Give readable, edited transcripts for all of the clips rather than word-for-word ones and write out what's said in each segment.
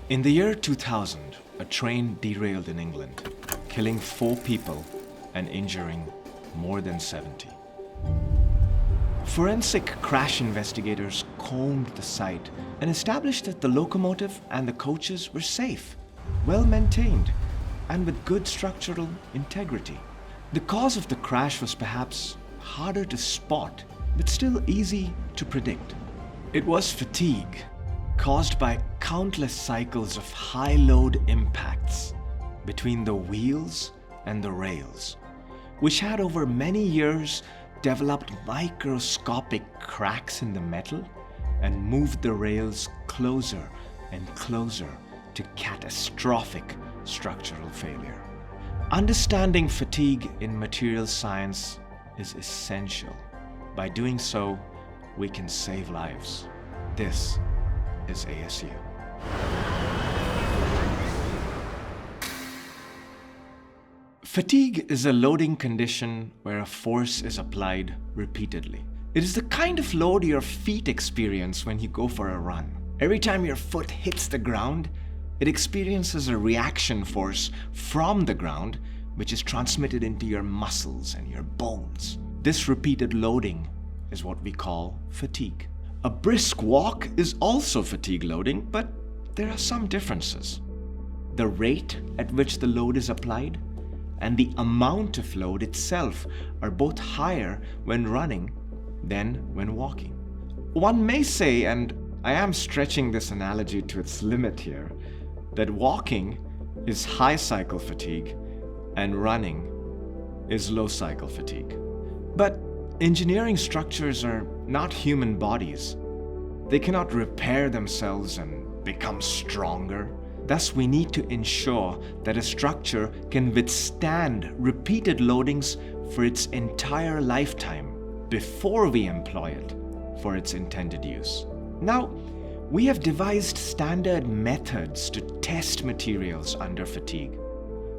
In the year 2000, a train derailed in England, killing 4 people and injuring more than 70. Forensic crash investigators combed the site and established that the locomotive and the coaches were safe, well maintained, and with good structural integrity. The cause of the crash was perhaps harder to spot, but still easy to predict. It was fatigue, caused by countless cycles of high-load impacts between the wheels and the rails, which had over many years developed microscopic cracks in the metal and moved the rails closer and closer to catastrophic structural failure. Understanding fatigue in materials science is essential. By doing so, we can save lives. This is ASU. Fatigue is a loading condition where a force is applied repeatedly. It is the kind of load your feet experience when you go for a run. Every time your foot hits the ground, it experiences a reaction force from the ground, which is transmitted into your muscles and your bones. This repeated loading is what we call fatigue. A brisk walk is also fatigue loading, but there are some differences. The rate at which the load is applied and the amount of load itself are both higher when running than when walking. One may say, and I am stretching this analogy to its limit here, that walking is high cycle fatigue and running is low cycle fatigue. But engineering structures are not human bodies. They cannot repair themselves and become stronger. Thus, we need to ensure that a structure can withstand repeated loadings for its entire lifetime before we employ it for its intended use. Now, we have devised standard methods to test materials under fatigue.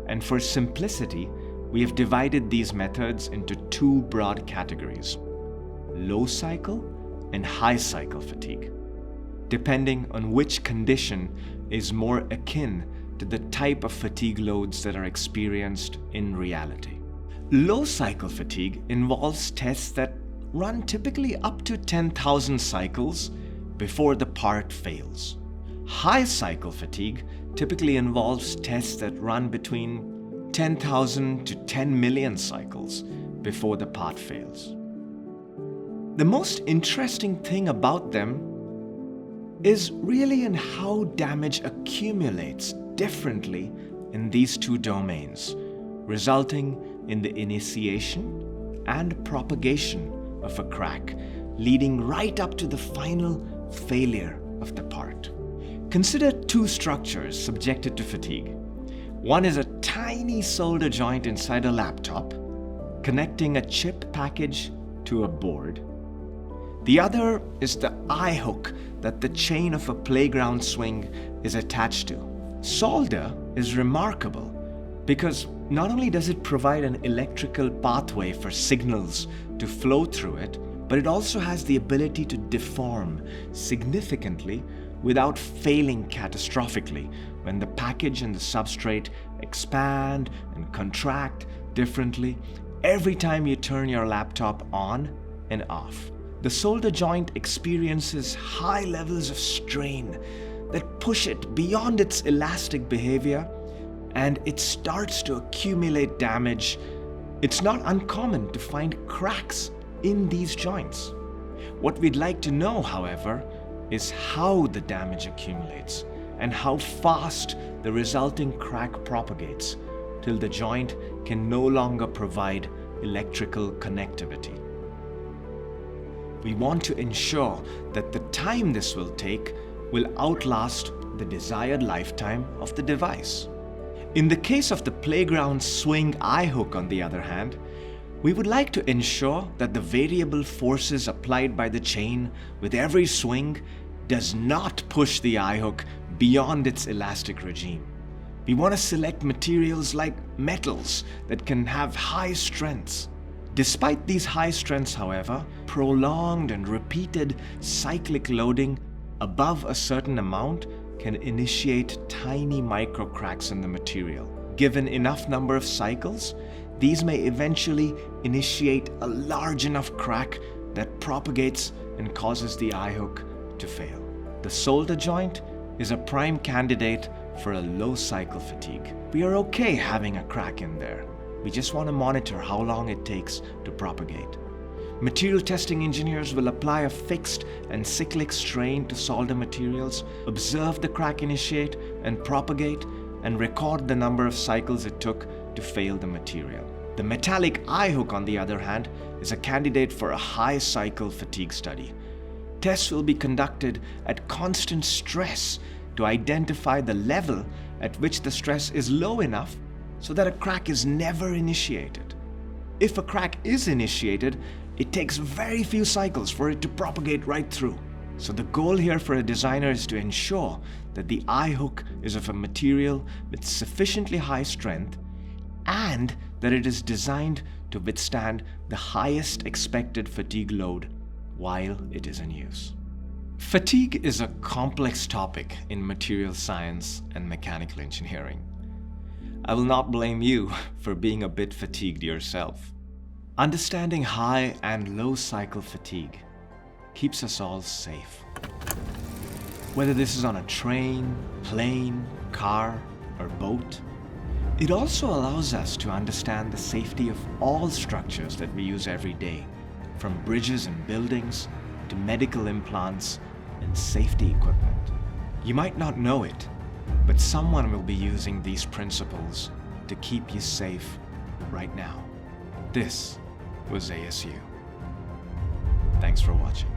And for simplicity, we have divided these methods into 2 broad categories: low cycle and high cycle fatigue, depending on which condition is more akin to the type of fatigue loads that are experienced in reality. Low cycle fatigue involves tests that run typically up to 10,000 cycles before the part fails. High cycle fatigue typically involves tests that run between 10,000 to 10 million cycles before the part fails. The most interesting thing about them is really in how damage accumulates differently in these 2 domains, resulting in the initiation and propagation of a crack, leading right up to the final failure of the part. Consider 2 structures subjected to fatigue. One is a tiny solder joint inside a laptop, connecting a chip package to a board. The other is the eye hook that the chain of a playground swing is attached to. Solder is remarkable because not only does it provide an electrical pathway for signals to flow through it, but it also has the ability to deform significantly without failing catastrophically when the package and the substrate expand and contract differently every time you turn your laptop on and off. The solder joint experiences high levels of strain that push it beyond its elastic behavior, and it starts to accumulate damage. It's not uncommon to find cracks in these joints. What we'd like to know, however, is how the damage accumulates and how fast the resulting crack propagates till the joint can no longer provide electrical connectivity. We want to ensure that the time this will take will outlast the desired lifetime of the device. In the case of the playground swing eye hook, on the other hand, we would like to ensure that the variable forces applied by the chain with every swing does not push the eye hook beyond its elastic regime. We want to select materials like metals that can have high strengths. Despite these high strengths, however, prolonged and repeated cyclic loading above a certain amount can initiate tiny micro cracks in the material. Given enough number of cycles, these may eventually initiate a large enough crack that propagates and causes the eye hook to fail. The solder joint is a prime candidate for a low cycle fatigue. We are okay having a crack in there. We just want to monitor how long it takes to propagate. Material testing engineers will apply a fixed and cyclic strain to solder materials, observe the crack initiate and propagate, and record the number of cycles it took to fail the material. The metallic eye hook, on the other hand, is a candidate for a high cycle fatigue study. Tests will be conducted at constant stress to identify the level at which the stress is low enough so that a crack is never initiated. If a crack is initiated, it takes very few cycles for it to propagate right through. So the goal here for a designer is to ensure that the eye hook is of a material with sufficiently high strength and that it is designed to withstand the highest expected fatigue load while it is in use. Fatigue is a complex topic in material science and mechanical engineering. I will not blame you for being a bit fatigued yourself. Understanding high and low cycle fatigue keeps us all safe. Whether this is on a train, plane, car, or boat, it also allows us to understand the safety of all structures that we use every day, from bridges and buildings to medical implants and safety equipment. You might not know it, but someone will be using these principles to keep you safe right now. This was ASU. Thanks for watching.